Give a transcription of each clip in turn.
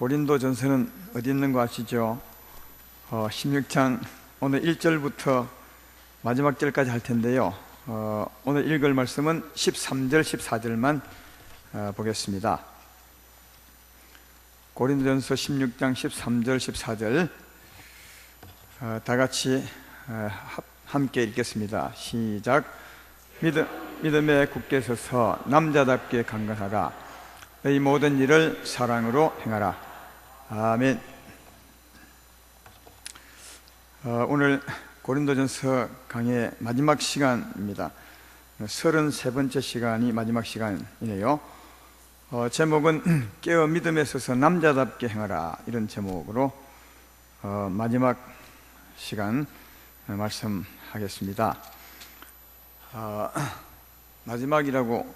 고린도전서는 어디 있는 거 아시죠? 16장 오늘 1절부터 마지막 절까지 할 텐데요. 오늘 읽을 말씀은 13절, 14절만 보겠습니다. 고린도전서 16장 13절, 14절 다 같이 함께 읽겠습니다. 시작. 믿음에 굳게 서서 남자답게 강건하라. 너희 모든 일을 사랑으로 행하라. 아멘. 오늘 고린도전서 강의 마지막 시간입니다. 33번째 시간이 마지막 시간이네요. 제목은 깨어 믿음에 서서 남자답게 행하라, 이런 제목으로 마지막 시간 말씀하겠습니다. 마지막이라고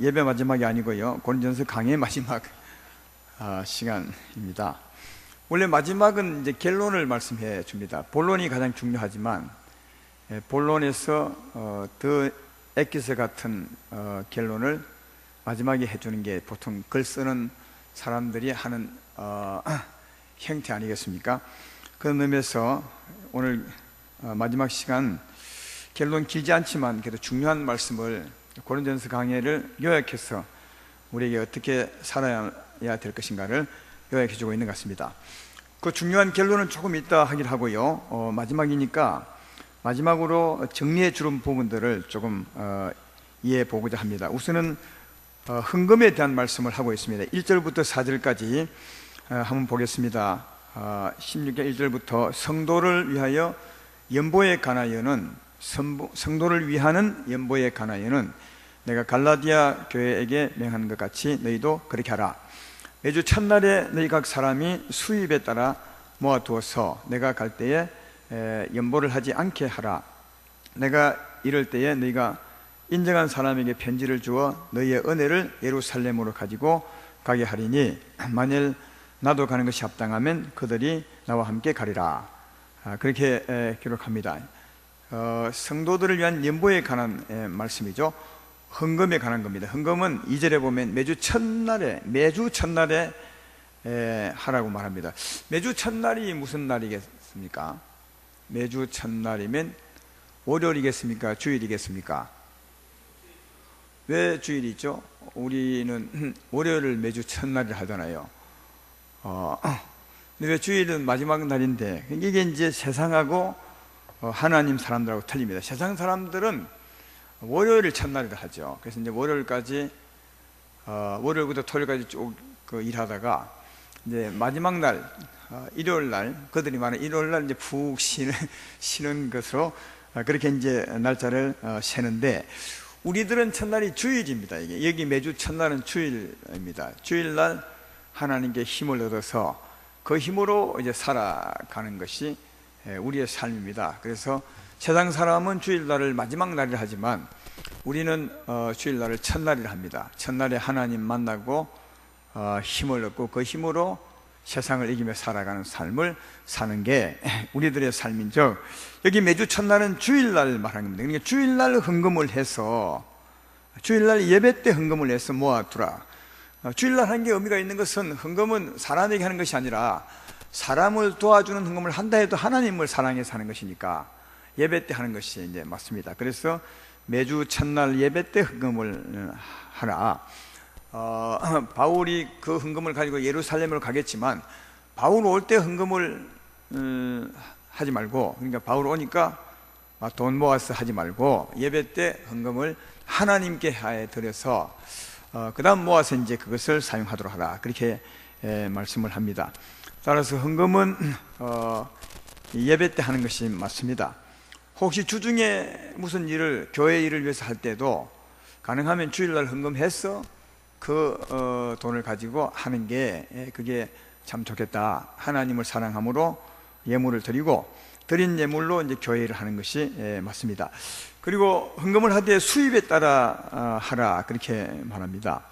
예배 마지막이 아니고요, 고린도전서 강의 마지막 시간입니다. 원래 마지막은 이제 결론을 말씀해 줍니다. 본론이 가장 중요하지만 본론에서 더 엑기스 같은 결론을 마지막에 해주는 게 보통 글 쓰는 사람들이 하는 형태 아니겠습니까? 그런 의미에서 오늘 마지막 시간 결론 길지 않지만 그래도 중요한 말씀을 고린도전서 강해를 요약해서 우리에게 어떻게 살아야 될 것인가를 요약해 주고 있는 것 같습니다. 그 중요한 결론은 조금 이따 하기로 하고요, 마지막이니까 마지막으로 정리해 주는 부분들을 조금 이해해 보고자 합니다. 우선은 헌금에 대한 말씀을 하고 있습니다. 1절부터 4절까지 한번 보겠습니다. 16장 1절부터 성도를 위하여 연보에 관하여는 성도를 위하는 연보에 관하여는 내가 갈라디아 교회에게 명하는 것 같이 너희도 그렇게 하라. 매주 첫날에 너희 각 사람이 수입에 따라 모아두어서 내가 갈 때에 연보를 하지 않게 하라. 내가 이럴 때에 너희가 인정한 사람에게 편지를 주어 너희의 은혜를 예루살렘으로 가지고 가게 하리니 만일 나도 가는 것이 합당하면 그들이 나와 함께 가리라. 그렇게 기록합니다. 성도들을 위한 연보에 관한 말씀이죠. 헌금에 관한 겁니다. 헌금은 2절에 보면 매주 첫날에 하라고 말합니다. 매주 첫날이 무슨 날이겠습니까? 매주 첫날이면 월요일이겠습니까? 주일이겠습니까? 왜 주일이죠? 우리는 월요일을 매주 첫날을 하잖아요. 근데 왜 주일은 마지막 날인데? 이게 이제 세상하고 하나님 사람들하고 틀립니다. 세상 사람들은 월요일을 첫날이라 하죠. 그래서 이제 월요일까지 월요일부터 토요일까지 쭉 일하다가 이제 마지막 날 일요일 날, 그들이 말하는 일요일 날 이제 푹 쉬는 것으로 그렇게 이제 날짜를 세는데, 우리들은 첫날이 주일입니다. 이게 여기 매주 첫날은 주일입니다. 주일날 하나님께 힘을 얻어서 그 힘으로 이제 살아가는 것이 우리의 삶입니다. 그래서 세상 사람은 주일날을 마지막 날이라 하지만 우리는 주일날을 첫날이라 합니다. 첫날에 하나님 만나고 힘을 얻고 그 힘으로 세상을 이기며 살아가는 삶을 사는 게 우리들의 삶인즉, 여기 매주 첫날은 주일날 말하는 겁니다. 그러니까 주일날 헌금을 해서, 주일날 예배 때 헌금을 해서 모아두라. 주일날 하는 게 의미가 있는 것은, 헌금은 사람에게 하는 것이 아니라 사람을 도와주는 헌금을 한다 해도 하나님을 사랑해서 하는 것이니까 예배 때 하는 것이 이제 맞습니다. 그래서 매주 첫날 예배 때 헌금을 하라. 바울이 그 헌금을 가지고 예루살렘으로 가겠지만 바울 올 때 헌금을 하지 말고, 그러니까 바울 오니까 돈 모아서 하지 말고 예배 때 헌금을 하나님께 드려서 그 다음 모아서 이제 그것을 사용하도록 하라. 그렇게 말씀을 합니다. 따라서 헌금은 예배 때 하는 것이 맞습니다. 혹시 주중에 무슨 일을, 교회 일을 위해서 할 때도 가능하면 주일날 헌금해서 그 돈을 가지고 하는 게 그게 참 좋겠다. 하나님을 사랑함으로 예물을 드리고 드린 예물로 이제 교회 일을 하는 것이 맞습니다. 그리고 헌금을 하되 수입에 따라 하라, 그렇게 말합니다.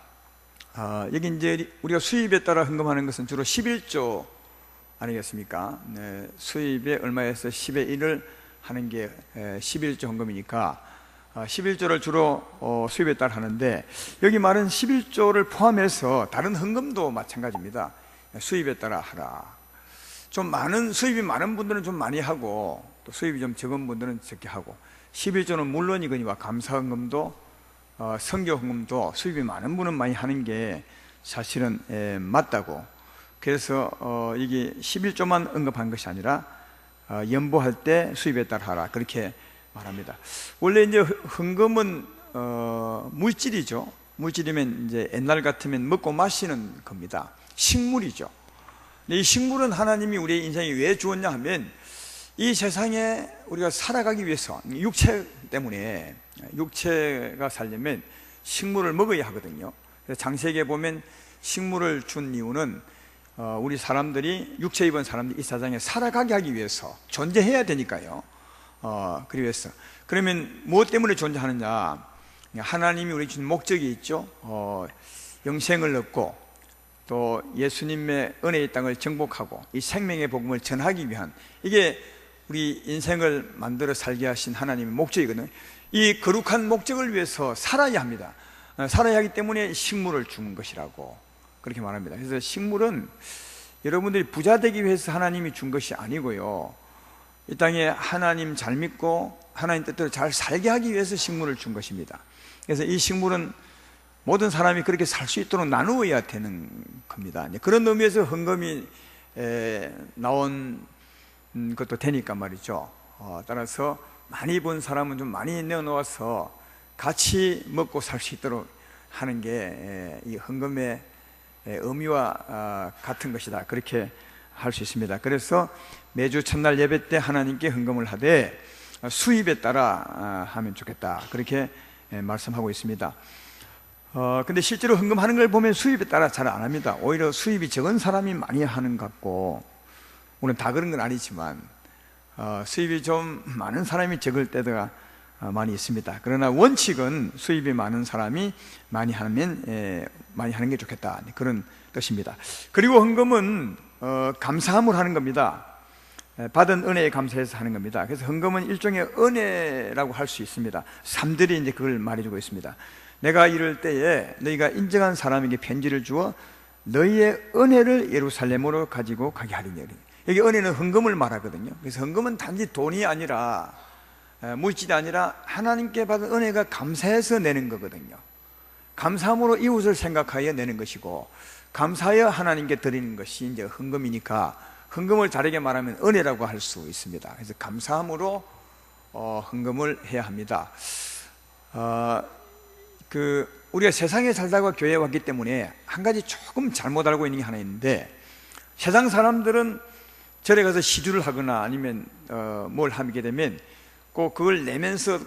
여기 이제 우리가 수입에 따라 헌금하는 것은 주로 11조 아니겠습니까? 수입에 얼마에서 10의 1을 하는 게 11조 헌금이니까 11조를 주로 수입에 따라 하는데, 여기 말은 11조를 포함해서 다른 헌금도 마찬가지입니다. 수입에 따라 하라. 좀 많은 수입이 많은 분들은 좀 많이 하고, 또 수입이 좀 적은 분들은 적게 하고, 11조는 물론이거니와 감사헌금도 선교헌금도 수입이 많은 분은 많이 하는 게 사실은 맞다고. 그래서 이게 11조만 언급한 것이 아니라 연보할 때 수입에 따라 하라, 그렇게 말합니다. 원래 이제 헌금은 물질이죠. 물질이면 이제 옛날 같으면 먹고 마시는 겁니다. 식물이죠. 이 식물은 하나님이 우리의 인생에 왜 주었냐 하면, 이 세상에 우리가 살아가기 위해서, 육체 때문에, 육체가 살려면 식물을 먹어야 하거든요. 그래서 창세기에 보면 식물을 준 이유는 우리 사람들이, 육체 입은 사람들이 이 세상에 살아가게 하기 위해서, 존재해야 되니까요. 그러기 위해서. 그러면 무엇 때문에 존재하느냐? 하나님이 우리 준 목적이 있죠. 영생을 얻고 또 예수님의 은혜의 땅을 정복하고 이 생명의 복음을 전하기 위한, 이게 우리 인생을 만들어 살게 하신 하나님의 목적이거든요. 이 거룩한 목적을 위해서 살아야 합니다. 살아야 하기 때문에 식물을 준 것이라고 그렇게 말합니다. 그래서 식물은 여러분들이 부자 되기 위해서 하나님이 준 것이 아니고요, 이 땅에 하나님 잘 믿고 하나님 뜻대로 잘 살게 하기 위해서 식물을 준 것입니다. 그래서 이 식물은 모든 사람이 그렇게 살 수 있도록 나누어야 되는 겁니다. 그런 의미에서 헌금이 나온 것도 되니까 말이죠. 따라서 많이 번 사람은 좀 많이 내어놓아서 같이 먹고 살 수 있도록 하는 게 이 헌금의 의미와 같은 것이다, 그렇게 할 수 있습니다. 그래서 매주 첫날 예배 때 하나님께 헌금을 하되 수입에 따라 하면 좋겠다, 그렇게 말씀하고 있습니다. 근데 실제로 헌금하는 걸 보면 수입에 따라 잘 안 합니다. 오히려 수입이 적은 사람이 많이 하는 것 같고, 물론 다 그런 건 아니지만 수입이 좀 많은 사람이 적을 때가 많이 있습니다. 그러나 원칙은 수입이 많은 사람이 많이 하는 게 좋겠다, 그런 뜻입니다. 그리고 헌금은 감사함을 하는 겁니다. 받은 은혜에 감사해서 하는 겁니다. 그래서 헌금은 일종의 은혜라고 할 수 있습니다. 3절이 이제 그걸 말해주고 있습니다. 내가 이럴 때에 너희가 인정한 사람에게 편지를 주어 너희의 은혜를 예루살렘으로 가지고 가게 하리니. 여기 은혜는 헌금을 말하거든요. 그래서 헌금은 단지 돈이 아니라, 물질이 아니라 하나님께 받은 은혜가 감사해서 내는 거거든요. 감사함으로 이웃을 생각하여 내는 것이고, 감사하여 하나님께 드리는 것이 이제 헌금이니까, 헌금을 다르게 말하면 은혜라고 할 수 있습니다. 그래서 감사함으로 헌금을 해야 합니다. 우리가 세상에 살다가 교회에 왔기 때문에 한 가지 조금 잘못 알고 있는 게 하나 있는데, 세상 사람들은 절에 가서 시주를 하거나 아니면 뭘 하게 되면 꼭 그걸 내면서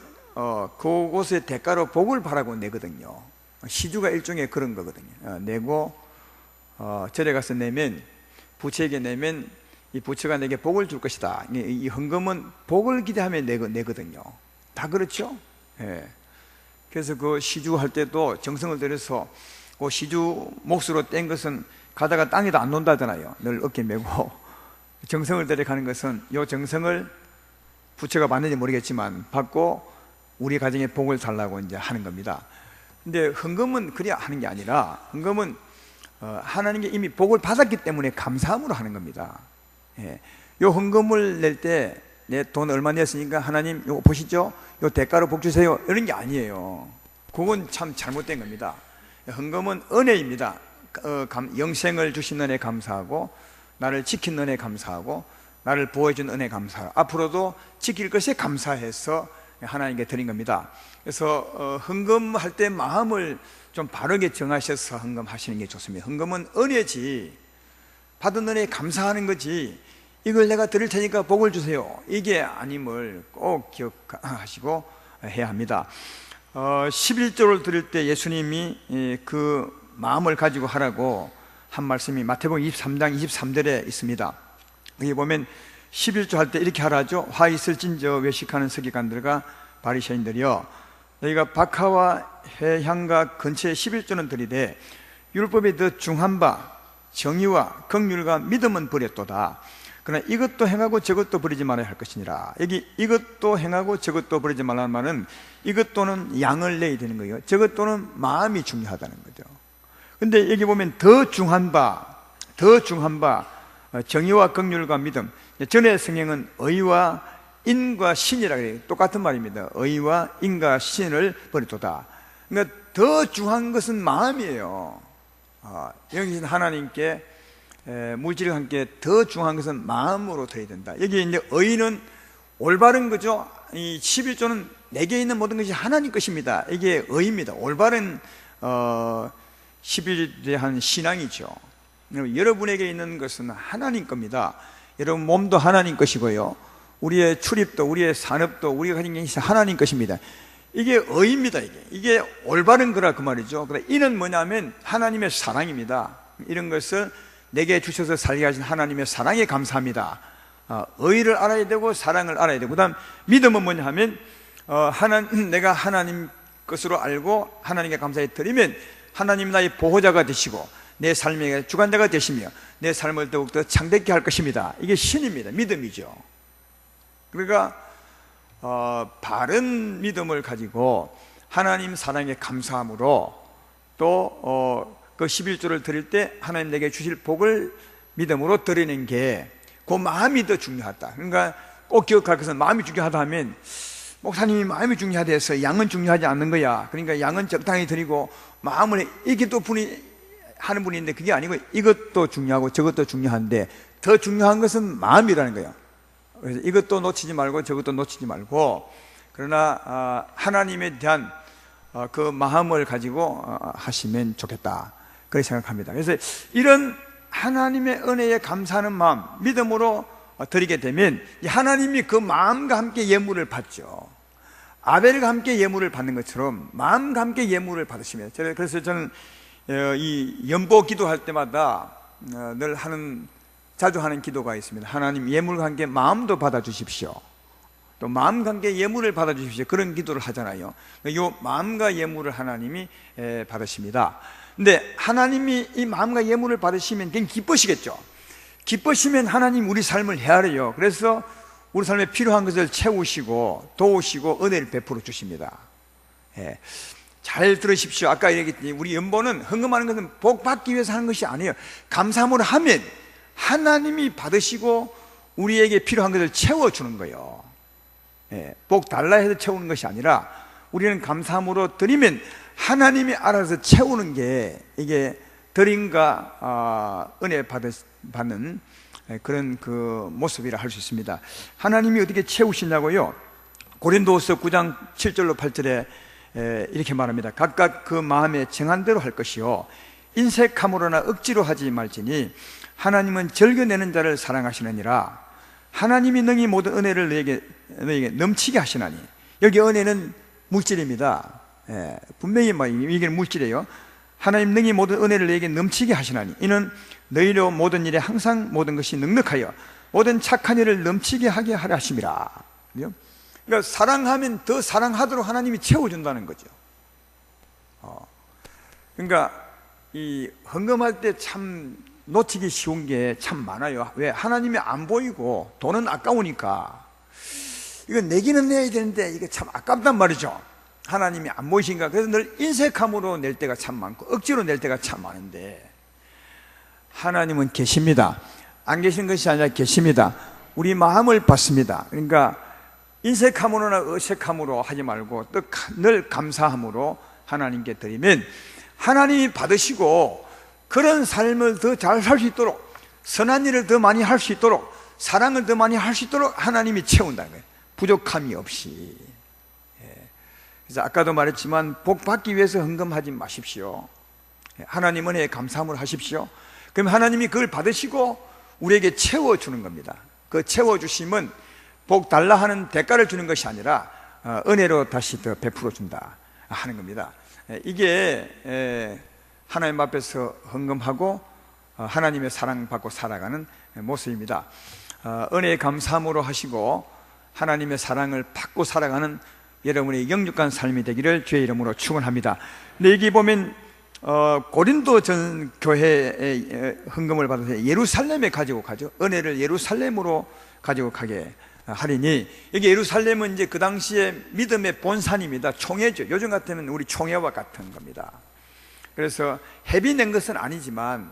그곳의 대가로 복을 바라고 내거든요. 시주가 일종의 그런 거거든요. 내고 절에 가서 내면, 부처에게 내면 이 부처가 내게 복을 줄 것이다. 이 헌금은 복을 기대하며 내거든요. 다 그렇죠? 예. 그래서 그 시주할 때도 정성을 들여서 그 시주 몫으로 뗀 것은 가다가 땅에다 안 놓는다잖아요. 늘 어깨 메고. 정성을 들여 가는 것은 이 정성을 부처가 받는지 모르겠지만 받고 우리 가정에 복을 달라고 이제 하는 겁니다. 근데 헌금은 그래야 하는 게 아니라, 헌금은 하나님께 이미 복을 받았기 때문에 감사함으로 하는 겁니다. 예. 요 헌금을 낼 때 내 돈 얼마 냈으니까 하나님 요거 보시죠, 요 대가로 복 주세요, 이런 게 아니에요. 그건 참 잘못된 겁니다. 헌금은 은혜입니다. 영생을 주신 은혜 감사하고, 나를 지킨 은혜 감사하고, 나를 보호해준 은혜 감사하고, 앞으로도 지킬 것에 감사해서 하나님께 드린 겁니다. 그래서 헌금할 때 마음을 좀 바르게 정하셔서 헌금하시는 게 좋습니다. 헌금은 은혜지, 받은 은혜에 감사하는 거지, 이걸 내가 드릴 테니까 복을 주세요, 이게 아님을 꼭 기억하시고 해야 합니다. 11조를 드릴 때 예수님이 그 마음을 가지고 하라고 한 말씀이 마태복음 23장 23절에 있습니다. 여기 보면 11조 할 때 이렇게 하라죠. 화 있을진저 외식하는 서기관들과 바리새인들이여, 너희가 박하와 회향과 근처에 11조는 드리되 율법에 더 중한 바 정의와 긍휼과 믿음은 버렸도다. 그러나 이것도 행하고 저것도 버리지 말아야 할 것이니라. 여기 이것도 행하고 저것도 버리지 말라는 말은 이것도는 양을 내야 되는 거예요. 저것도는 마음이 중요하다는 거죠. 근데 여기 보면 더 중한 바, 더 중한 바 정의와 긍휼과 믿음. 전의 성경은 의와 인과 신이라 그래요. 똑같은 말입니다. 의와 인과 신을 버리도다. 그러니까 더 중한 것은 마음이에요. 여기서 하나님께 물질과 함께 더 중한 것은 마음으로 드려야 된다. 여기 이제 의는 올바른 거죠. 이 11조는 내게 있는 모든 것이 하나님 것입니다. 이게 의입니다. 올바른 11조에 대한 신앙이죠. 여러분에게 있는 것은 하나님 겁니다. 여러분 몸도 하나님 것이고요, 우리의 출입도, 우리의 산업도, 우리가 가진 것이 하나님 것입니다. 이게 의입니다. 이게 올바른 거라 그 말이죠. 그러나 이는 뭐냐면 하나님의 사랑입니다. 이런 것을 내게 주셔서 살게 하신 하나님의 사랑에 감사합니다. 의를 알아야 되고 사랑을 알아야 되고, 그 다음 믿음은 뭐냐 하면 내가 하나님 것으로 알고 하나님께 감사해 드리면 하나님 나의 보호자가 되시고 내 삶의 주관자가 되시며 내 삶을 더욱더 창대케 할 것입니다. 이게 신입니다. 믿음이죠. 그러니까 바른 믿음을 가지고 하나님 사랑에 감사함으로 또 그 11조를 드릴 때 하나님 내게 주실 복을 믿음으로 드리는 게 그 마음이 더 중요하다. 그러니까 꼭 기억할 것은 마음이 중요하다 하면 목사님이 마음이 중요하다 해서 양은 중요하지 않는 거야. 그러니까 양은 적당히 드리고 마음을 이게 또 하는 분이 있는데 그게 아니고 이것도 중요하고 저것도 중요한데 더 중요한 것은 마음이라는 거예요. 그래서 이것도 놓치지 말고 저것도 놓치지 말고, 그러나 하나님에 대한 그 마음을 가지고 하시면 좋겠다, 그렇게 생각합니다. 그래서 이런 하나님의 은혜에 감사하는 마음, 믿음으로 드리게 되면 하나님이 그 마음과 함께 예물을 받죠. 아벨과 함께 예물을 받는 것처럼 마음과 함께 예물을 받으시면, 그래서 저는 이 연보 기도할 때마다 늘 자주 하는 기도가 있습니다. 하나님 예물과 함께 마음도 받아주십시오. 또 마음과 함께 예물을 받아주십시오. 그런 기도를 하잖아요. 이 마음과 예물을 하나님이 받으십니다. 근데 하나님이 이 마음과 예물을 받으시면 굉장히 기쁘시겠죠. 기쁘시면 하나님 우리 삶을 헤아려요. 그래서 우리 삶에 필요한 것을 채우시고 도우시고 은혜를 베풀어 주십니다. 잘 들으십시오. 아까 얘기했더니 우리 연보는 헌금하는 것은 복 받기 위해서 하는 것이 아니에요. 감사함으로 하면 하나님이 받으시고 우리에게 필요한 것을 채워주는 거예요. 복 달라 해서 채우는 것이 아니라 우리는 감사함으로 드리면 하나님이 알아서 채우는 게 이게 드림과 은혜 받는 그런 그 모습이라 할 수 있습니다. 하나님이 어떻게 채우시냐고요? 고린도후서 9장 7절로 8절에 이렇게 말합니다. 각각 그 마음에 정한 대로 할 것이요 인색함으로나 억지로 하지 말지니 하나님은 즐겨내는 자를 사랑하시느니라. 하나님이 능히 모든 은혜를 너에게 넘치게 하시나니. 여기 은혜는 물질입니다. 분명히 이게 물질이에요. 하나님 능히 모든 은혜를 너에게 넘치게 하시나니 이는 너희로 모든 일에 항상 모든 것이 넉넉하여 모든 착한 일을 넘치게 하게 하려 하심이라. 그러니까 사랑하면 더 사랑하도록 하나님이 채워준다는 거죠. 그러니까 이 헌금할 때 참 놓치기 쉬운 게 참 많아요. 왜? 하나님이 안 보이고 돈은 아까우니까 이거 내기는 내야 되는데 이게 참 아깝단 말이죠. 하나님이 안 보이신가. 그래서 늘 인색함으로 낼 때가 참 많고 억지로 낼 때가 참 많은데 하나님은 계십니다. 안 계신 것이 아니라 계십니다. 우리 마음을 받습니다. 그러니까 인색함으로나 어색함으로 하지 말고 늘 감사함으로 하나님께 드리면 하나님이 받으시고 그런 삶을 더 잘 살 수 있도록, 선한 일을 더 많이 할 수 있도록, 사랑을 더 많이 할 수 있도록 하나님이 채운다는 거예요. 부족함이 없이. 그래서 아까도 말했지만 복 받기 위해서 헌금하지 마십시오. 하나님 은혜에 감사함으로 하십시오. 그럼 하나님이 그걸 받으시고 우리에게 채워주는 겁니다. 그 채워주심은 복 달라 하는 대가를 주는 것이 아니라 은혜로 다시 더 베풀어 준다 하는 겁니다. 이게 하나님 앞에서 헌금하고 하나님의 사랑받고 살아가는 모습입니다. 은혜에 감사함으로 하시고 하나님의 사랑을 받고 살아가는 여러분의 영육간 삶이 되기를 주의 이름으로 축원합니다. 근데 여기 보면 고린도 전 교회의 헌금을 받아서 예루살렘에 가지고 가죠. 은혜를 예루살렘으로 가지고 가게 하리니, 여기 예루살렘은 이제 그 당시에 믿음의 본산입니다. 총회죠. 요즘 같으면 우리 총회와 같은 겁니다. 그래서 해비 낸 것은 아니지만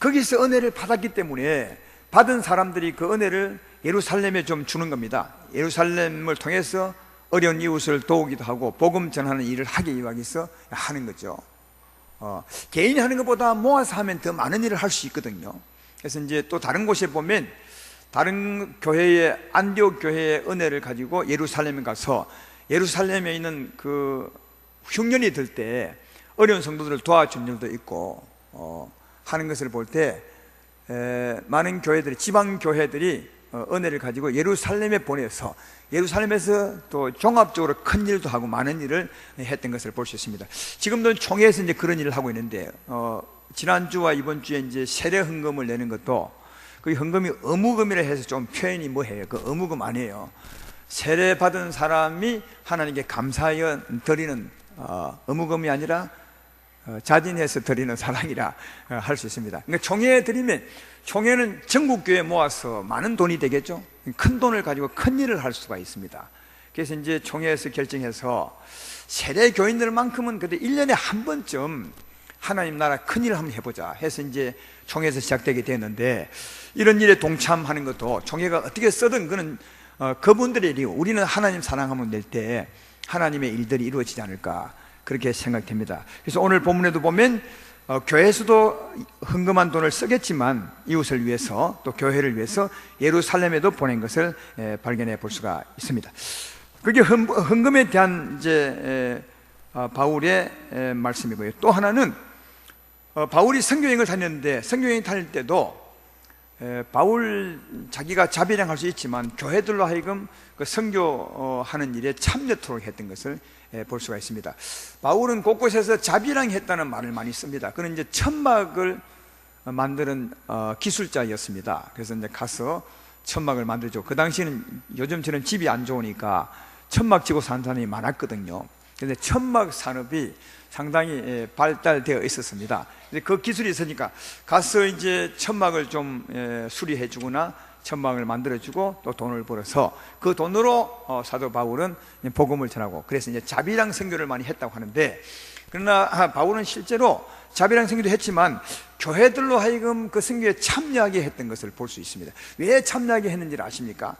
거기서 은혜를 받았기 때문에 받은 사람들이 그 은혜를 예루살렘에 좀 주는 겁니다. 예루살렘을 통해서 어려운 이웃을 도우기도 하고 복음 전하는 일을 하기 위해서 하는 거죠. 개인이 하는 것보다 모아서 하면 더 많은 일을 할 수 있거든요. 그래서 이제 또 다른 곳에 보면 다른 교회의 안디옥 교회의 은혜를 가지고 예루살렘에 가서 예루살렘에 있는 그 흉년이 들 때 어려운 성도들을 도와준 일도 있고 하는 것을 볼 때 많은 교회들이, 지방 교회들이 은혜를 가지고 예루살렘에 보내서 예루살렘에서 또 종합적으로 큰 일도 하고 많은 일을 했던 것을 볼 수 있습니다. 지금도 총회에서 이제 그런 일을 하고 있는데 지난주와 이번 주에 이제 세례 헌금을 내는 것도 그 헌금이 의무금이라 해서 좀 표현이 뭐해요. 그 의무금 아니에요. 세례 받은 사람이 하나님께 감사하여 드리는 의무금이 아니라 자진해서 드리는 사랑이라 할 수 있습니다. 그러니까 총회에 드리면 총회는 전국교회 모아서 많은 돈이 되겠죠. 큰 돈을 가지고 큰 일을 할 수가 있습니다. 그래서 이제 총회에서 결정해서 세례 교인들만큼은 그래도 1년에 한 번쯤 하나님 나라 큰 일을 한번 해보자 해서 이제 총회에서 시작되게 되었는데, 이런 일에 동참하는 것도 총회가 어떻게 쓰든 그는 그분들의 일이고, 우리는 하나님 사랑하면 낼 때 하나님의 일들이 이루어지지 않을까 그렇게 생각됩니다. 그래서 오늘 본문에도 보면 교회에서도 헌금한 돈을 쓰겠지만 이웃을 위해서 또 교회를 위해서 예루살렘에도 보낸 것을 발견해 볼 수가 있습니다. 그게 헌금에 대한 이제 바울의 말씀이고요. 또 하나는 바울이 선교여행을 다녔는데, 선교여행 다닐 때도 바울 자기가 자비랑 할 수 있지만 교회들로 하여금 그 선교하는 일에 참여토록 했던 것을 볼 수가 있습니다. 바울은 곳곳에서 자비랑 했다는 말을 많이 씁니다. 그는 이제 천막을 만드는 기술자였습니다. 그래서 이제 가서 천막을 만들죠. 그 당시에는 요즘처럼 집이 안 좋으니까 천막 지고 사는 사람이 많았거든요. 그런데 천막 산업이 상당히 발달되어 있었습니다. 그 기술이 있으니까 가서 이제 천막을 좀 수리해 주거나 천막을 만들어 주고 또 돈을 벌어서 그 돈으로 사도 바울은 복음을 전하고, 그래서 이제 자비랑 선교를 많이 했다고 하는데, 그러나 바울은 실제로 자비랑 선교도 했지만 교회들로 하여금 그 선교에 참여하게 했던 것을 볼 수 있습니다. 왜 참여하게 했는지를 아십니까?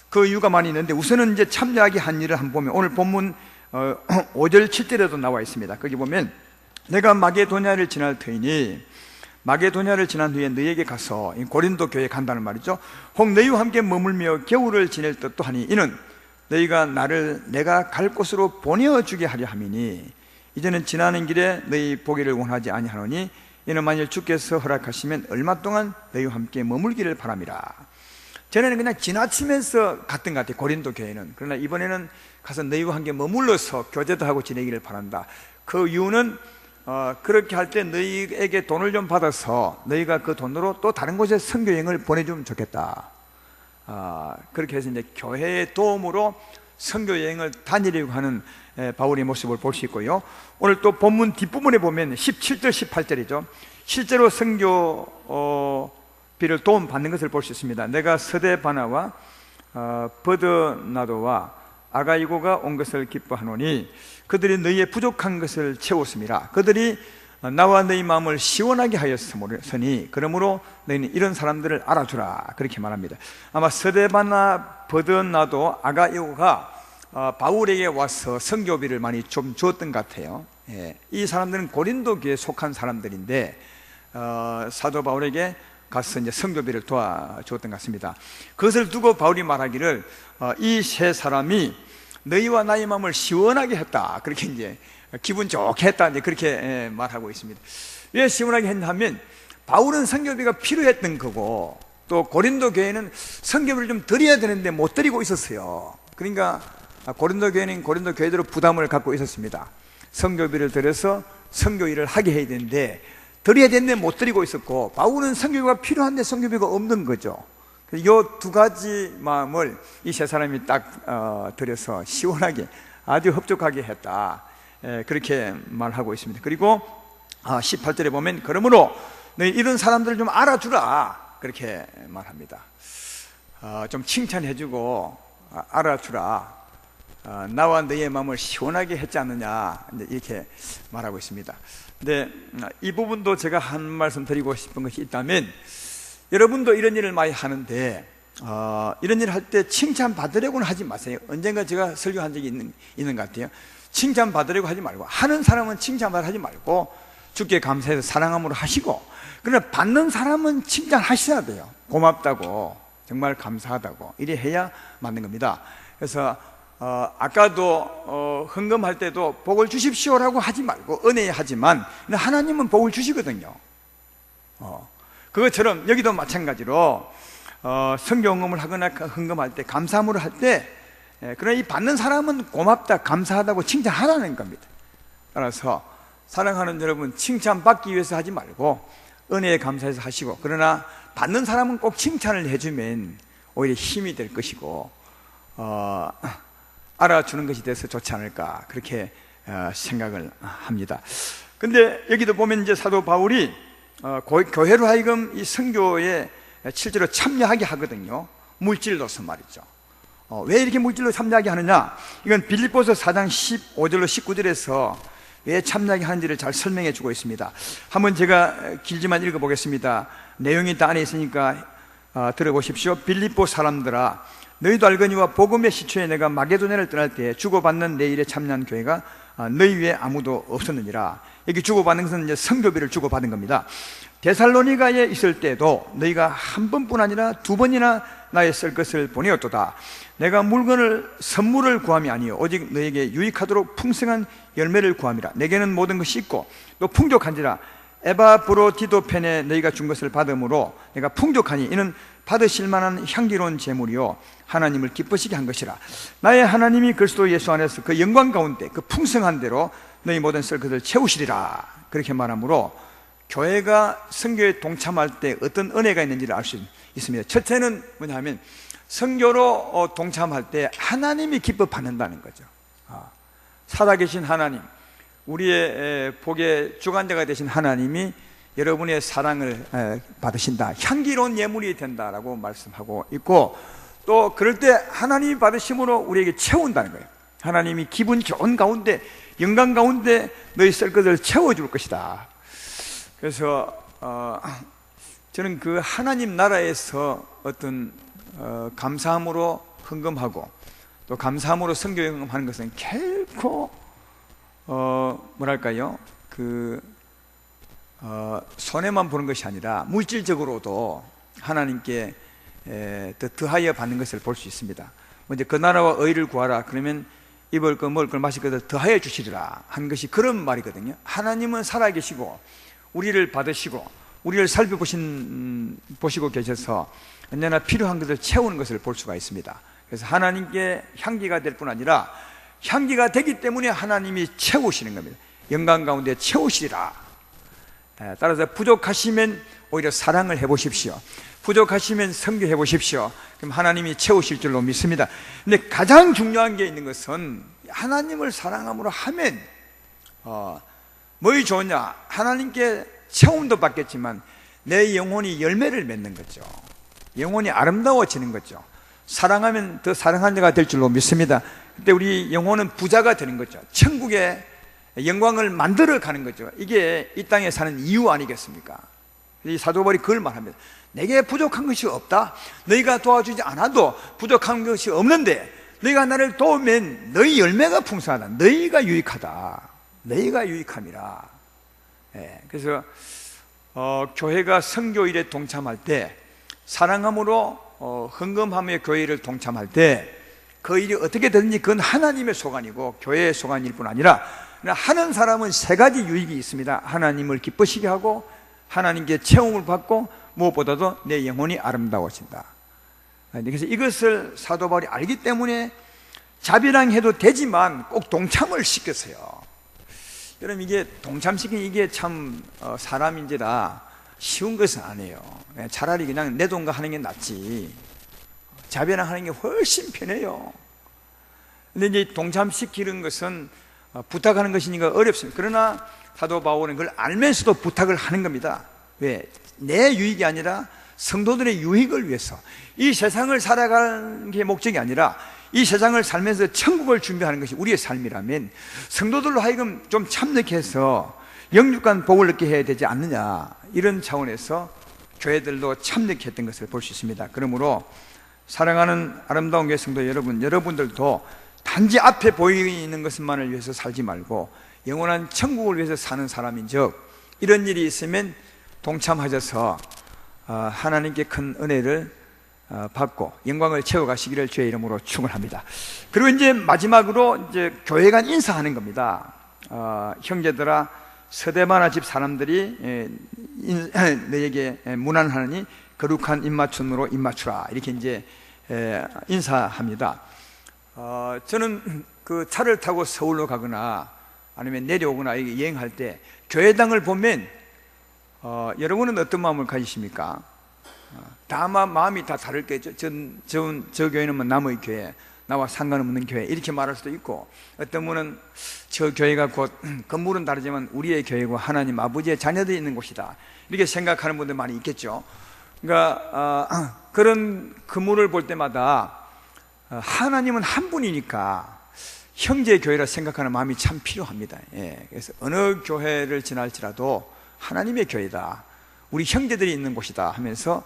그 이유가 많이 있는데, 우선은 이제 참여하게 한 일을 한번 보면 오늘 본문 5절 7절에도 나와 있습니다. 거기 보면 내가 마게도냐를 지날 터이니 마게도냐를 지난 후에 너희에게 가서, 고린도 교회에 간다는 말이죠, 혹 너희와 함께 머물며 겨울을 지낼 듯도 하니 이는 너희가 나를 내가 갈 곳으로 보내어주게 하려 함이니 이제는 지나는 길에 너희 보기를 원하지 아니하노니 이는 만일 주께서 허락하시면 얼마 동안 너희와 함께 머물기를 바람이라. 전에는 그냥 지나치면서 갔던 것 같아요, 고린도 교회는. 그러나 이번에는 가서 너희와 함께 머물러서 교제도 하고 지내기를 바란다. 그 이유는 그렇게 할 때 너희에게 돈을 좀 받아서 너희가 그 돈으로 또 다른 곳에 선교여행을 보내주면 좋겠다. 그렇게 해서 이제 교회의 도움으로 선교여행을 다니려고 하는 바울의 모습을 볼 수 있고요. 오늘 또 본문 뒷부분에 보면 17절 18절이죠 실제로 선교비를 도움 받는 것을 볼 수 있습니다. 내가 스데바나와 버드나도와 아가이고가 온 것을 기뻐하노니 그들이 너희의 부족한 것을 채웠습니다. 그들이 나와 너희 마음을 시원하게 하였으니 그러므로 너희는 이런 사람들을 알아주라, 그렇게 말합니다. 아마 스데바나, 버드나도, 아가이고가 바울에게 와서 선교비를 많이 좀 주었던 것 같아요. 이 사람들은 고린도 교회에 속한 사람들인데 사도 바울에게 가서 이제 선교비를 도와주었던 것 같습니다. 그것을 두고 바울이 말하기를 이 세 사람이 너희와 나의 마음을 시원하게 했다, 그렇게 이제 기분 좋게 했다, 이제 그렇게 말하고 있습니다. 왜 시원하게 했냐 하면 바울은 선교비가 필요했던 거고, 또 고린도 교회는 선교비를 좀 드려야 되는데 못 드리고 있었어요. 그러니까 고린도 교회는 고린도 교회대로 부담을 갖고 있었습니다. 선교비를 드려서 선교 일을 하게 해야 되는데 드려야 되는데 못 드리고 있었고, 바울은 선교비가 필요한데 선교비가 없는 거죠. 이 두 가지 마음을 이 세 사람이 딱 드려서 시원하게 아주 흡족하게 했다, 그렇게 말하고 있습니다. 그리고 18절에 보면 그러므로 너희 이런 사람들을 좀 알아주라, 그렇게 말합니다. 좀 칭찬해주고 알아주라, 나와 너희의 마음을 시원하게 했지 않느냐, 이렇게 말하고 있습니다. 근데 이 부분도 제가 한 말씀 드리고 싶은 것이 있다면, 여러분도 이런 일을 많이 하는데 이런 일을 할 때 칭찬 받으려고는 하지 마세요. 언젠가 제가 설교한 적이 있는 것 같아요. 칭찬 받으려고 하지 말고, 하는 사람은 칭찬 받으려 하지 말고 주께 감사해서 사랑함으로 하시고, 그러나 받는 사람은 칭찬하셔야 돼요. 고맙다고, 정말 감사하다고, 이래 해야 맞는 겁니다. 그래서 아까도 헌금할 때도 복을 주십시오라고 하지 말고 은혜에 하지만, 하나님은 복을 주시거든요. 그것처럼 여기도 마찬가지로 선교 헌금을 하거나 헌금할 때, 감사함으로 할 때, 그러나 이 받는 사람은 고맙다, 감사하다고 칭찬하라는 겁니다. 따라서 사랑하는 여러분, 칭찬받기 위해서 하지 말고 은혜에 감사해서 하시고, 그러나 받는 사람은 꼭 칭찬을 해주면 오히려 힘이 될 것이고 알아주는 것이 돼서 좋지 않을까, 그렇게 생각을 합니다. 근데 여기도 보면 이제 사도 바울이 교회로 하여금 이 선교에 실제로 참여하게 하거든요. 물질로서 말이죠. 왜 이렇게 물질로 참여하게 하느냐, 이건 빌립보서 4장 15절로 19절에서 왜 참여하게 하는지를 잘 설명해 주고 있습니다. 한번 제가 길지만 읽어보겠습니다. 내용이 다 안에 있으니까 들어보십시오. 빌립보 사람들아, 너희도 알거니와 복음의 시초에 내가 마게도냐를 떠날 때 주고받는 내 일에 참여한 교회가 너희 위에 아무도 없었느니라. 여기 주고받는 것은 이제 선교비를 주고받은 겁니다. 데살로니가에 있을 때도 너희가 한 번뿐 아니라 두 번이나 나의 쓸 것을 보내었도다. 내가 물건을 선물을 구함이 아니요 오직 너에게 유익하도록 풍성한 열매를 구함이라. 내게는 모든 것이 있고 또 풍족한지라. 에바브로디도 편에 너희가 준 것을 받음으로 내가 풍족하니 이는 받으실 만한 향기로운 제물이요 하나님을 기쁘시게 한 것이라. 나의 하나님이 그리스도 예수 안에서 그 영광 가운데 그 풍성한 대로 너희 모든 쓸 것을 채우시리라. 그렇게 말하므로 교회가 선교에 동참할 때 어떤 은혜가 있는지를 알 수 있습니다. 첫째는 뭐냐 하면, 선교로 동참할 때 하나님이 기뻐 받는다는 거죠. 살아계신 하나님, 우리의 복의 주관자가 되신 하나님이 여러분의 사랑을 받으신다, 향기로운 예물이 된다라고 말씀하고 있고, 또 그럴 때 하나님이 받으심으로 우리에게 채운다는 거예요. 하나님이 기분 좋은 가운데, 영광 가운데 너희 쓸 것을 채워줄 것이다. 그래서 저는 그 하나님 나라에서 어떤 감사함으로 헌금하고 또 감사함으로 선교 헌금하는 것은 결코 뭐랄까요, 손해만 보는 것이 아니라 물질적으로도 하나님께 더하여 받는 것을 볼 수 있습니다. 먼저 그 나라와 의를 구하라, 그러면 입을 것, 먹을 것, 마실 것을 더하여 주시리라 한 것이 그런 말이거든요. 하나님은 살아계시고 우리를 받으시고 우리를 살펴보시고 계셔서 언제나 필요한 것을 채우는 것을 볼 수가 있습니다. 그래서 하나님께 향기가 될 뿐 아니라 향기가 되기 때문에 하나님이 채우시는 겁니다. 영광 가운데 채우시리라. 따라서 부족하시면 오히려 사랑을 해보십시오. 부족하시면 선교해 보십시오. 그럼 하나님이 채우실 줄로 믿습니다. 근데 가장 중요한 게 있는 것은, 하나님을 사랑함으로 하면 뭐이 좋냐, 하나님께 채움도 받겠지만 내 영혼이 열매를 맺는 거죠. 영혼이 아름다워지는 거죠. 사랑하면 더 사랑한 자가 될 줄로 믿습니다. 그때 우리 영혼은 부자가 되는 거죠. 천국의 영광을 만들어 가는 거죠. 이게 이 땅에 사는 이유 아니겠습니까? 이 사도 바울이 그걸 말합니다. 내게 부족한 것이 없다. 너희가 도와주지 않아도 부족한 것이 없는데 너희가 나를 도우면 너희 열매가 풍성하다. 너희가 유익하다. 너희가 유익함이라. 그래서 교회가 선교일에 동참할 때, 사랑함으로 헌금하며 교회를 동참할 때 그 일이 어떻게 되든지 그건 하나님의 소관이고 교회의 소관일 뿐 아니라, 하는 사람은 세 가지 유익이 있습니다. 하나님을 기쁘시게 하고, 하나님께 채움을 받고, 무엇보다도 내 영혼이 아름다워진다. 그래서 이것을 사도 바울이 알기 때문에 자비랑 해도 되지만 꼭 동참을 시켰어요. 여러분, 이게 동참시키는 이게 참 사람인지라 쉬운 것은 아니에요. 차라리 그냥 내 돈과 하는 게 낫지, 자비랑 하는 게 훨씬 편해요. 근데 이제 동참시키는 것은 부탁하는 것이니까 어렵습니다. 그러나 사도 바울은 그걸 알면서도 부탁을 하는 겁니다. 왜? 내 유익이 아니라 성도들의 유익을 위해서, 이 세상을 살아가는 게 목적이 아니라 이 세상을 살면서 천국을 준비하는 것이 우리의 삶이라면, 성도들로 하여금 좀 참여해서 영육간 복을 얻게 해야 되지 않느냐, 이런 차원에서 교회들도 참여했던 것을 볼 수 있습니다. 그러므로 사랑하는 아름다운 교회 성도 여러분, 여러분들도 단지 앞에 보이는 것만을 위해서 살지 말고 영원한 천국을 위해서 사는 사람인즉 이런 일이 있으면 동참하셔서 하나님께 큰 은혜를 받고 영광을 채워가시기를 주의 이름으로 축원합니다. 그리고 이제 마지막으로 이제 교회 간 인사하는 겁니다. 형제들아, 서대마나 집 사람들이 너에게 문안하느니 거룩한 입맞춤으로 입맞추라, 이렇게 이제 인사합니다. 저는 그 차를 타고 서울로 가거나 아니면 내려오거나 여행할 때 교회당을 보면 여러분은 어떤 마음을 가지십니까? 다만 마음이 다 다를 거죠. 저 교회는 뭐 남의 교회, 나와 상관없는 교회, 이렇게 말할 수도 있고, 어떤 분은 저 교회가 곧 건물은 다르지만 우리의 교회고 하나님 아버지의 자녀들이 있는 곳이다, 이렇게 생각하는 분들 많이 있겠죠. 그러니까 그런 건물을 볼 때마다 하나님은 한 분이니까 형제 교회라 생각하는 마음이 참 필요합니다. 그래서 어느 교회를 지날지라도 하나님의 교회다, 우리 형제들이 있는 곳이다 하면서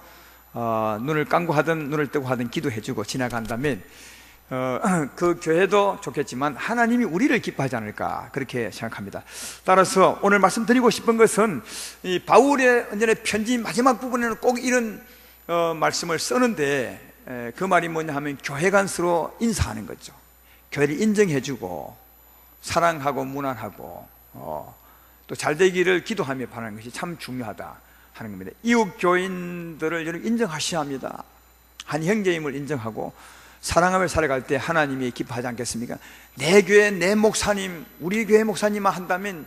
눈을 감고 하든 눈을 뜨고 하든 기도해주고 지나간다면 그 교회도 좋겠지만 하나님이 우리를 기뻐하지 않을까, 그렇게 생각합니다. 따라서 오늘 말씀드리고 싶은 것은 이 바울의 언전의 편지 마지막 부분에는 꼭 이런 말씀을 쓰는데, 그 말이 뭐냐 하면 교회 간 서로 인사하는 거죠. 교회를 인정해주고 사랑하고 문안하고 또 잘되기를 기도하며 바라는 것이 참 중요하다 하는 겁니다. 이웃 교인들을 여러분 인정하셔야 합니다. 한 형제임을 인정하고 사랑하며 살아갈 때 하나님이 기뻐하지 않겠습니까? 내 교회, 내 목사님, 우리 교회 목사님만 한다면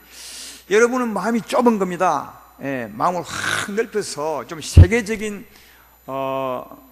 여러분은 마음이 좁은 겁니다. 마음을 확 넓혀서 좀 세계적인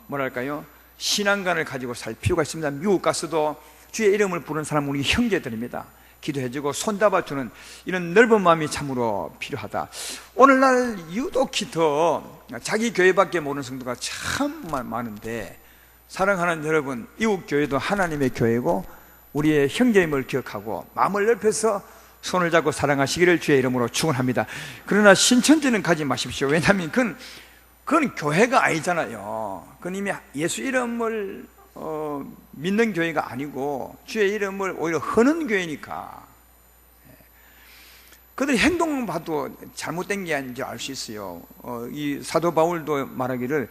뭐랄까요, 신앙관을 가지고 살 필요가 있습니다. 미국 가서도 주의 이름을 부르는 사람은 우리 형제들입니다. 기도해주고 손잡아주는 이런 넓은 마음이 참으로 필요하다. 오늘날 유독히 더 자기 교회밖에 모르는 성도가 참 많은데, 사랑하는 여러분, 이웃 교회도 하나님의 교회고 우리의 형제임을 기억하고 마음을 넓혀서 손을 잡고 사랑하시기를 주의 이름으로 축원합니다. 그러나 신천지는 가지 마십시오. 왜냐하면 그건 교회가 아니잖아요. 그건 이미 예수 이름을 믿는 교회가 아니고 주의 이름을 오히려 허는 교회니까. 그들의 행동을 봐도 잘못된 게 아닌지 알 수 있어요. 이 사도 바울도 말하기를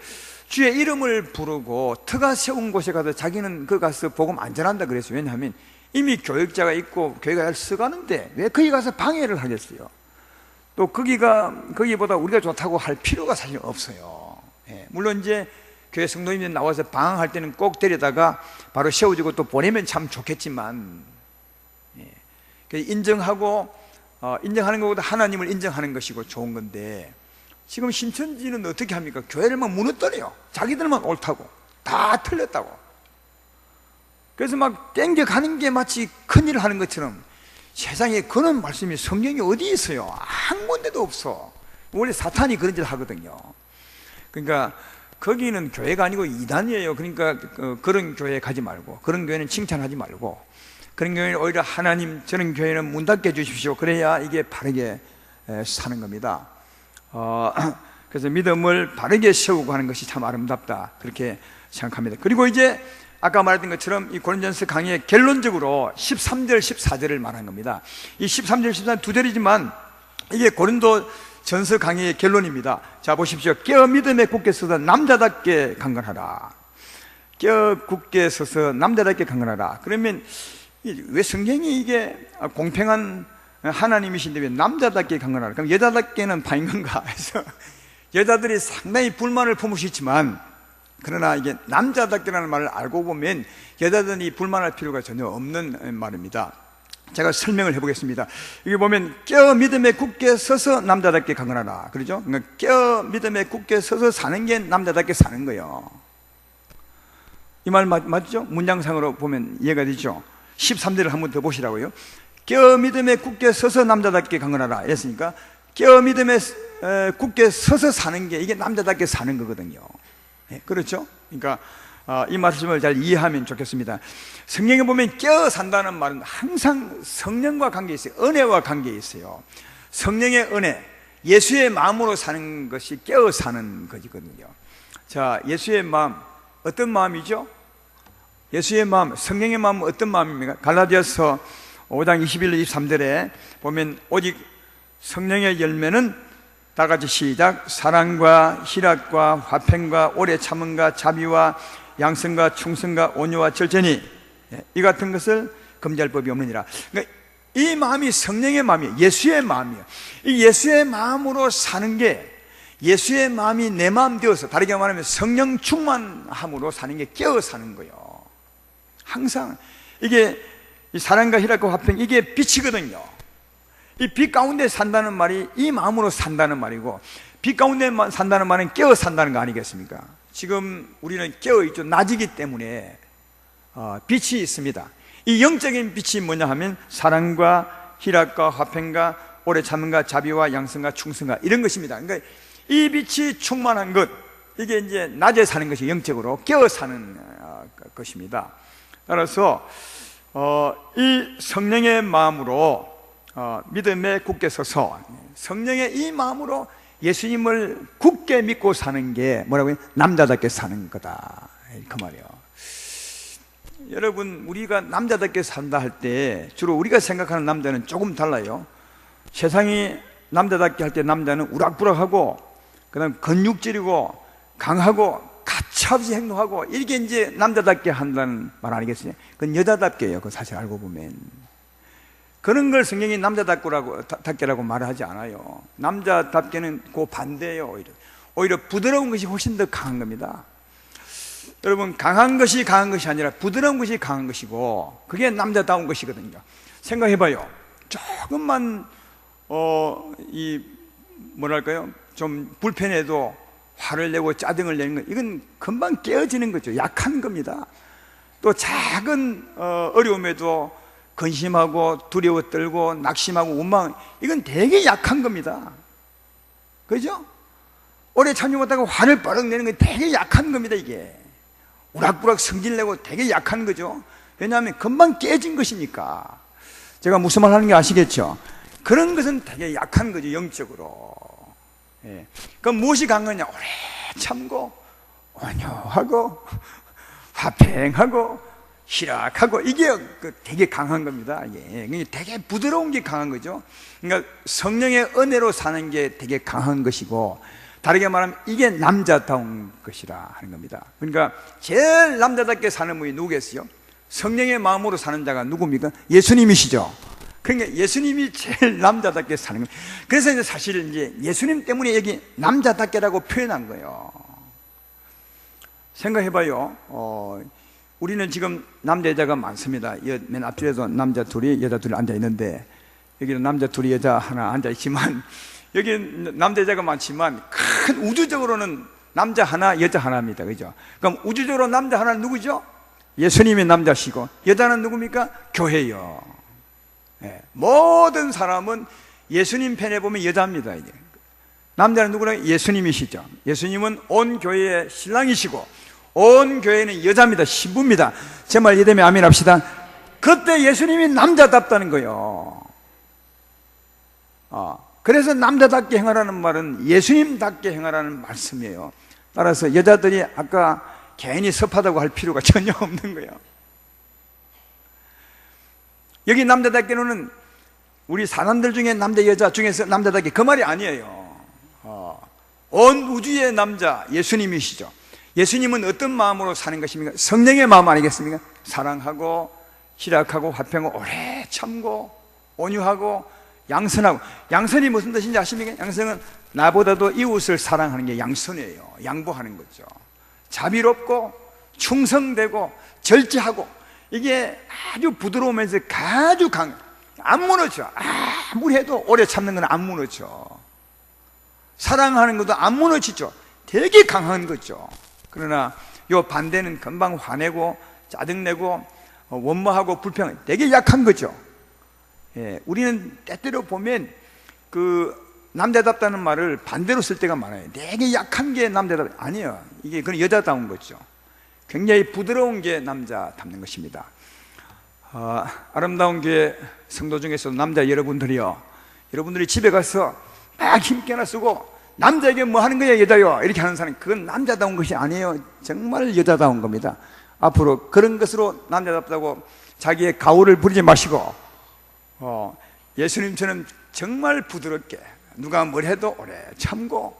주의 이름을 부르고 터가 세운 곳에 가서 자기는 그 가서 복음 안 전한다 그랬어요. 왜냐하면 이미 교역자가 있고 교회가 잘 써가는데 왜 거기 가서 방해를 하겠어요? 또 거기보다 우리가 좋다고 할 필요가 사실 없어요. 물론 이제 교회 성도님들 나와서 방황할 때는 꼭 데려다가 바로 세워주고 또 보내면 참 좋겠지만, 인정하고 인정하는 것보다 하나님을 인정하는 것이고 좋은 건데, 지금 신천지는 어떻게 합니까? 교회를 막 무너뜨려요. 자기들만 옳다고, 다 틀렸다고. 그래서 막 땡겨가는 게 마치 큰일을 하는 것처럼, 세상에 그런 말씀이 성경에 어디 있어요? 한 군데도 없어. 원래 사탄이 그런 짓을 하거든요. 그러니까 거기는 교회가 아니고 이단이에요. 그러니까 그런 교회 가지 말고, 그런 교회는 칭찬하지 말고, 그런 교회는 오히려 하나님, 저런 교회는 문 닫게 해주십시오. 그래야 이게 바르게 사는 겁니다. 그래서 믿음을 바르게 세우고 하는 것이 참 아름답다, 그렇게 생각합니다. 그리고 이제 아까 말했던 것처럼 이 고린도전서 강의의 결론적으로 13절, 14절을 말한 겁니다. 이 13절, 14절 두 절이지만 이게 고린도전서 강의의 결론입니다. 자, 보십시오. 깨어 믿음에 굳게 서서 남자답게 강건하라. 깨어 굳게 서서 남자답게 강건하라. 그러면 왜 성경이 이게 공평한 하나님이신데 왜 남자답게 강건하라? 그럼 여자답게는 파인 건가 해서 여자들이 상당히 불만을 품을 수 있지만, 그러나 이게 남자답게라는 말을 알고 보면 여자들이 불만할 필요가 전혀 없는 말입니다. 제가 설명을 해보겠습니다. 여기 보면 깨어 믿음에 굳게 서서 남자답게 강건하라, 그러죠? 그러니까 깨어 믿음에 굳게 서서 사는 게 남자답게 사는 거예요. 이 말 맞죠? 문장상으로 보면 이해가 되죠? 13절을 한번 더 보시라고요. 깨어 믿음에 굳게 서서 남자답게 강건하라 했으니까 깨어 믿음에 굳게 서서 사는 게 이게 남자답게 사는 거거든요. 그렇죠? 그러니까 이 말씀을 잘 이해하면 좋겠습니다. 성경에 보면 깨어 산다는 말은 항상 성령과 관계에 있어요. 은혜와 관계에 있어요. 성령의 은혜, 예수의 마음으로 사는 것이 깨어 사는 것이거든요. 자, 예수의 마음, 어떤 마음이죠? 예수의 마음, 성령의 마음은 어떤 마음입니까? 갈라디아서 5장 21절 23절에 보면 오직 성령의 열매는 다 같이 시작. 사랑과 희락과 화평과 오래 참음과 자비와 양성과 충성과 온유와 절제니 이 같은 것을 금지할 법이 없느니라. 그러니까 이 마음이 성령의 마음이에요. 예수의 마음이에요. 이 예수의 마음으로 사는 게, 예수의 마음이 내 마음 되어서, 다르게 말하면 성령 충만함으로 사는 게 깨어 사는 거예요. 항상 이게 이 사랑과 희락과 화평, 이게 빛이거든요. 이 빛 가운데 산다는 말이 이 마음으로 산다는 말이고, 빛 가운데 산다는 말은 깨어 산다는 거 아니겠습니까? 지금 우리는 깨어 있죠. 낮이기 때문에 빛이 있습니다. 이 영적인 빛이 뭐냐 하면 사랑과 희락과 화평과 오래 참음과 자비와 양성과 충성과 이런 것입니다. 그러니까 이 빛이 충만한 것, 이게 이제 낮에 사는 것이 영적으로 깨어 사는 것입니다. 따라서 이 성령의 마음으로 믿음에 굳게 서서 성령의 이 마음으로 예수님을 굳게 믿고 사는 게 뭐라고 해요? 남자답게 사는 거다, 그 말이에요. 여러분, 우리가 남자답게 산다 할 때 주로 우리가 생각하는 남자는 조금 달라요. 세상이 남자답게 할 때 남자는 우락부락하고 그 다음 근육질이고 강하고 가차없이 행동하고 이렇게 이제 남자답게 한다는 말 아니겠어요? 그건 여자답게 해요. 그 사실 알고 보면 그런 걸 성경이 남자답게라고 말하지 않아요. 남자답게는 그 반대예요. 오히려 부드러운 것이 훨씬 더 강한 겁니다. 여러분, 강한 것이 강한 것이 아니라 부드러운 것이 강한 것이고, 그게 남자다운 것이거든요. 생각해봐요. 조금만 뭐랄까요, 좀 불편해도 화를 내고 짜증을 내는 것, 이건 금방 깨어지는 거죠. 약한 겁니다. 또 작은 어려움에도 근심하고 두려워 떨고 낙심하고 원망, 이건 되게 약한 겁니다. 그죠? 오래 참지 못하고 화를 뻘럭 내는 건 되게 약한 겁니다. 이게 우락부락 성질내고 되게 약한 거죠. 왜냐하면 금방 깨진 것이니까. 제가 무슨 말 하는 게 아시겠죠? 그런 것은 되게 약한 거죠, 영적으로. 예. 그럼 무엇이 강한 거냐? 오래 참고 온유하고 화평하고 희락하고, 이게 되게 강한 겁니다. 예. 되게 부드러운 게 강한 거죠. 그러니까 성령의 은혜로 사는 게 되게 강한 것이고, 다르게 말하면 이게 남자다운 것이라 하는 겁니다. 그러니까 제일 남자답게 사는 분이 누구겠어요? 성령의 마음으로 사는 자가 누굽니까? 예수님이시죠. 그러니까 예수님이 제일 남자답게 사는 거예요. 그래서 이제 사실 이제 예수님 때문에 여기 남자답게라고 표현한 거예요. 생각해봐요. 우리는 지금 남자 여자가 많습니다. 맨 앞줄에도 남자 둘이 여자 둘이 앉아 있는데, 여기는 남자 둘이 여자 하나 앉아 있지만, 여기 남자 여자가 많지만 큰 우주적으로는 남자 하나 여자 하나입니다. 그죠? 그럼 우주적으로 남자 하나는 누구죠? 예수님이 남자시고, 여자는 누굽니까? 교회요. 네. 모든 사람은 예수님 편에 보면 여자입니다. 이제 남자는 누구나 예수님이시죠. 예수님은 온 교회의 신랑이시고 온 교회는 여자입니다. 신부입니다. 제 말 이해되면 아멘 합시다. 그때 예수님이 남자답다는 거예요. 그래서 남자답게 행하라는 말은 예수님답게 행하라는 말씀이에요. 따라서 여자들이 아까 괜히 섭하다고 할 필요가 전혀 없는 거예요. 여기 남자답게는 우리 사람들 중에 남자 여자 중에서 남자답게, 그 말이 아니에요. 온 우주의 남자 예수님이시죠. 예수님은 어떤 마음으로 사는 것입니까? 성령의 마음 아니겠습니까? 사랑하고 희락하고 화평하고 오래 참고 온유하고 양선하고. 양선이 무슨 뜻인지 아십니까? 양선은 나보다도 이웃을 사랑하는 게 양선이에요. 양보하는 거죠. 자비롭고 충성되고 절제하고, 이게 아주 부드러우면서 아주 안 무너져. 아무리 해도 오래 참는 건 안 무너져. 사랑하는 것도 안 무너지죠. 되게 강한 거죠. 그러나 요 반대는 금방 화내고 짜증내고 원망하고 불평, 되게 약한 거죠. 예, 우리는 때때로 보면 그 남자답다는 말을 반대로 쓸 때가 많아요. 되게 약한 게 남자답, 아니에요. 이게 그건 여자다운 거죠. 굉장히 부드러운 게 남자답는 것입니다. 아름다운 교회 성도 중에서 남자 여러분들이요, 여러분들이 집에 가서 막 힘께나 쓰고 남자에게 뭐 하는 거야 여자요 이렇게 하는 사람, 그건 남자다운 것이 아니에요. 정말 여자다운 겁니다. 앞으로 그런 것으로 남자답다고 자기의 가오를 부리지 마시고 예수님처럼 정말 부드럽게 누가 뭘 해도 오래 참고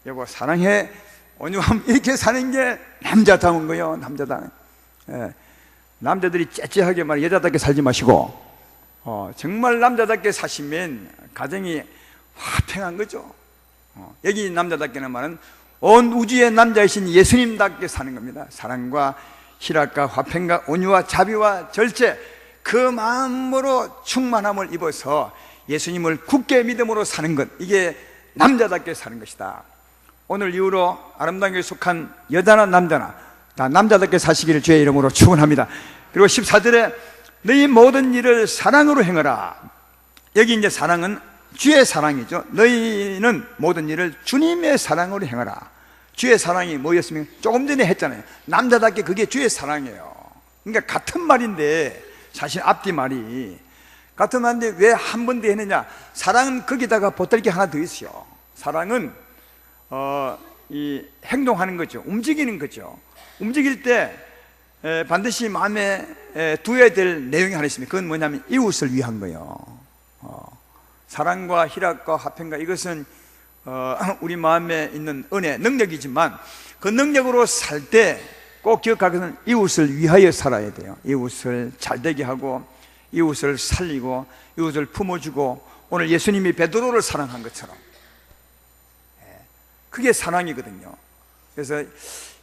여보 사랑해 온유함 이렇게 사는 게 남자다운 거예요. 남자다운. 남자들이 째째하게 말 여자답게 살지 마시고 정말 남자답게 사시면 가정이 화평한 거죠. 여기 남자답게는 말은 온 우주의 남자이신 예수님답게 사는 겁니다. 사랑과 희락과 화평과 온유와 자비와 절제, 그 마음으로 충만함을 입어서 예수님을 굳게 믿음으로 사는 것, 이게 남자답게 사는 것이다. 오늘 이후로 아름다운 교회에 속한 여자나 남자나 다 남자답게 사시기를 주의 이름으로 축원합니다. 그리고 14절에 너희 모든 일을 사랑으로 행하라. 여기 이제 사랑은 주의 사랑이죠. 너희는 모든 일을 주님의 사랑으로 행하라. 주의 사랑이 뭐였습니까? 조금 전에 했잖아요. 남자답게 그게 주의 사랑이에요. 그러니까 같은 말인데 사실 앞뒤 말이 같은 말인데 왜 한 번 더 했느냐? 사랑은 거기다가 보탤 게 하나 더 있어요. 사랑은 이 행동하는 거죠. 움직이는 거죠. 움직일 때 반드시 마음에 두어야 될 내용이 하나 있습니다. 그건 뭐냐면 이웃을 위한 거예요. 사랑과 희락과 화평과 이것은 우리 마음에 있는 은혜, 능력이지만 그 능력으로 살 때 꼭 기억하기는 이웃을 위하여 살아야 돼요. 이웃을 잘되게 하고 이웃을 살리고 이웃을 품어주고 오늘 예수님이 베드로를 사랑한 것처럼 그게 사랑이거든요. 그래서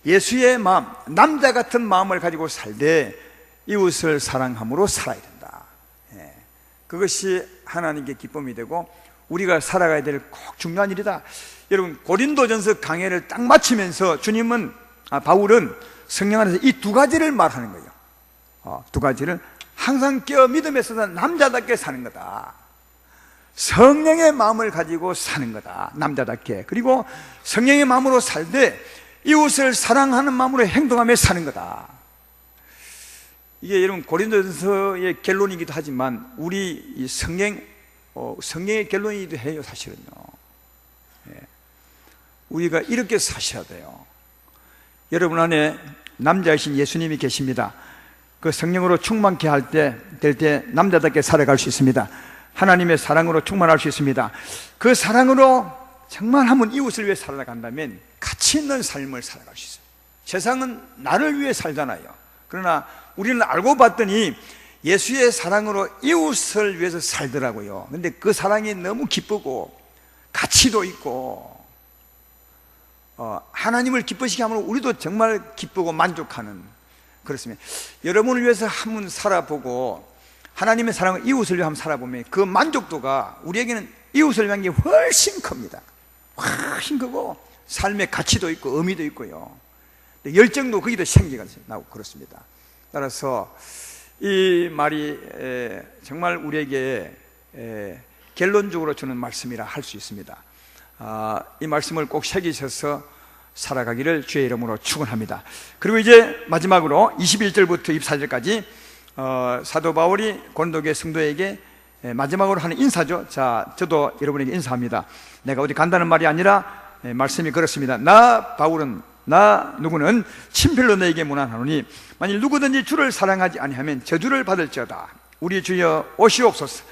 예수의 마음, 남자 같은 마음을 가지고 살되 이웃을 사랑함으로 살아야 된다. 그것이 하나님께 기쁨이 되고 우리가 살아가야 될 꼭 중요한 일이다. 여러분 고린도전서 강해를 딱 마치면서 바울은 성령 안에서 이 두 가지를 말하는 거예요. 두 가지를 항상 깨어 믿음에 있어서 남자답게 사는 거다. 성령의 마음을 가지고 사는 거다. 남자답게. 그리고 성령의 마음으로 살되 이웃을 사랑하는 마음으로 행동하며 사는 거다. 이게 여러분 고린도전서의 결론이기도 하지만 우리 이 성령의 결론이기도 해요. 사실은요. 우리가 이렇게 사셔야 돼요. 여러분 안에 남자이신 예수님이 계십니다. 그 성령으로 충만케 될 때 남자답게 살아갈 수 있습니다. 하나님의 사랑으로 충만할 수 있습니다. 그 사랑으로 정말 한번 이웃을 위해 살아간다면 가치 있는 삶을 살아갈 수 있어요. 세상은 나를 위해 살잖아요. 그러나 우리는 알고 봤더니 예수의 사랑으로 이웃을 위해서 살더라고요. 근데 그 사랑이 너무 기쁘고 가치도 있고 하나님을 기쁘시게 하면 우리도 정말 기쁘고 만족하는, 그렇습니다. 여러분을 위해서 한번 살아보고 하나님의 사랑을 이웃을 위해 한번 살아보면 그 만족도가 우리에게는 이웃을 위한 게 훨씬 큽니다. 훨씬 크고 삶의 가치도 있고 의미도 있고요. 열정도 거기도 생기가 나고 그렇습니다. 따라서 이 말이 정말 우리에게 결론적으로 주는 말씀이라 할 수 있습니다. 이 말씀을 꼭 새기셔서 살아가기를 주의 이름으로 축원합니다. 그리고 이제 마지막으로 21절부터 24절까지 사도 바울이 고린도교회 성도에게 마지막으로 하는 인사죠. 자, 저도 여러분에게 인사합니다. 내가 어디 간다는 말이 아니라 말씀이 그렇습니다. 누구는 친필로 너에게 문안하노니 만일 누구든지 주를 사랑하지 아니하면 저주를 받을지어다. 우리 주여 오시옵소서.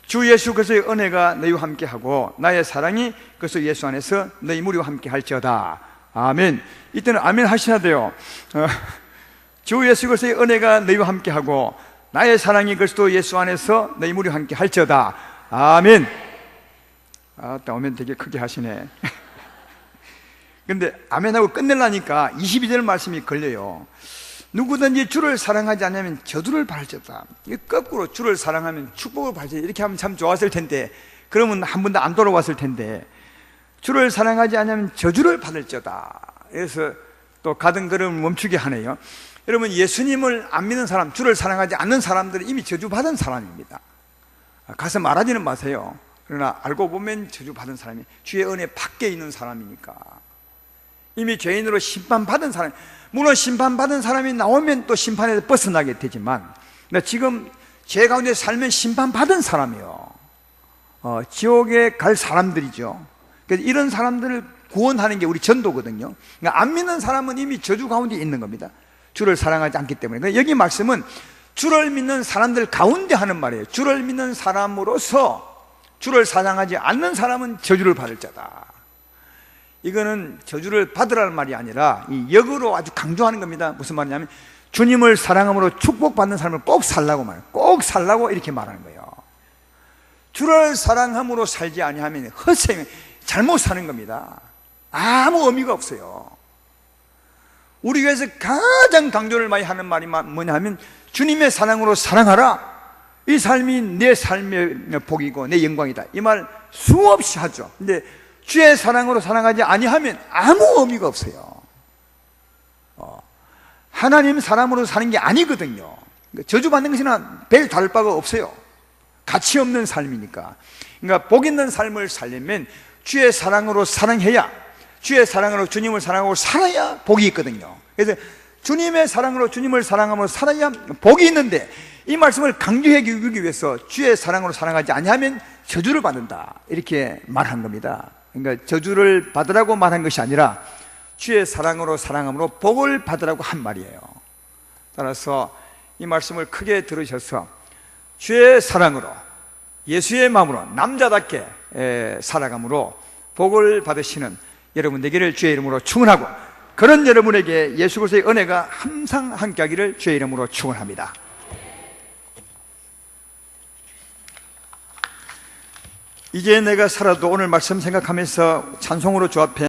주 예수 그리스도의 은혜가 너희와 함께하고 나의 사랑이 그리스도 예수 안에서 너희 무리와 함께할지어다. 아멘. 이때는 아멘 하셔야 돼요. 주 예수 그리스도의 은혜가 너희와 함께하고 나의 사랑이 그리스도 예수 안에서 너희 무리와 함께할지어다. 아멘. 아멘 되게 크게 하시네. 근데 아멘하고 끝내려니까 22절 말씀이 걸려요. 누구든지 주를 사랑하지 않으면 저주를 받을지어다. 이게 거꾸로 주를 사랑하면 축복을 받지, 이렇게 하면 참 좋았을 텐데, 그러면 한 번도 안 돌아왔을 텐데, 주를 사랑하지 않으면 저주를 받을지어다. 그래서 또 가던 걸음을 멈추게 하네요. 여러분 예수님을 안 믿는 사람, 주를 사랑하지 않는 사람들은 이미 저주받은 사람입니다. 가서 말하지는 마세요. 그러나 알고 보면 저주받은 사람이 주의 은혜 밖에 있는 사람이니까 이미 죄인으로 심판받은 사람. 물론 심판받은 사람이 나오면 또 심판에서 벗어나게 되지만 지금 죄 가운데 살면 심판받은 사람이에요. 지옥에 갈 사람들이죠. 그래서 이런 사람들을 구원하는 게 우리 전도거든요. 그러니까 안 믿는 사람은 이미 저주 가운데 있는 겁니다. 주를 사랑하지 않기 때문에. 그러니까 여기 말씀은 주를 믿는 사람들 가운데 하는 말이에요. 주를 믿는 사람으로서 주를 사랑하지 않는 사람은 저주를 받을 자다. 이거는 저주를 받으라는 말이 아니라 이 역으로 아주 강조하는 겁니다. 무슨 말이냐면 주님을 사랑함으로 축복받는 삶을 꼭 살라고 말해요. 꼭 살라고 이렇게 말하는 거예요. 주를 사랑함으로 살지 아니하면 헛되면 잘못 사는 겁니다. 아무 의미가 없어요. 우리 교회에서 가장 강조를 많이 하는 말이 뭐냐 하면 주님의 사랑으로 사랑하라. 이 삶이 내 삶의 복이고 내 영광이다. 이 말 수없이 하죠. 근데 주의 사랑으로 사랑하지 아니하면 아무 의미가 없어요. 하나님 사람으로 사는 게 아니거든요. 저주받는 것이나 별 다를 바가 없어요. 가치 없는 삶이니까. 그러니까 복 있는 삶을 살려면 주의 사랑으로 사랑해야, 주의 사랑으로 주님을 사랑하고 살아야 복이 있거든요. 그래서 주님의 사랑으로 주님을 사랑하며 살아야 복이 있는데, 이 말씀을 강조해 주기 위해서 주의 사랑으로 사랑하지 아니하면 저주를 받는다, 이렇게 말한 겁니다. 그러니까 저주를 받으라고 말한 것이 아니라 주의 사랑으로 사랑함으로 복을 받으라고 한 말이에요. 따라서 이 말씀을 크게 들으셔서 주의 사랑으로 예수의 마음으로 남자답게 살아감으로 복을 받으시는 여러분 되기를 주의 이름으로 축원하고, 그런 여러분에게 예수 그리스도의 은혜가 항상 함께하기를 주의 이름으로 축원합니다. 이제 내가 살아도 오늘 말씀 생각하면서 찬송으로 주 앞에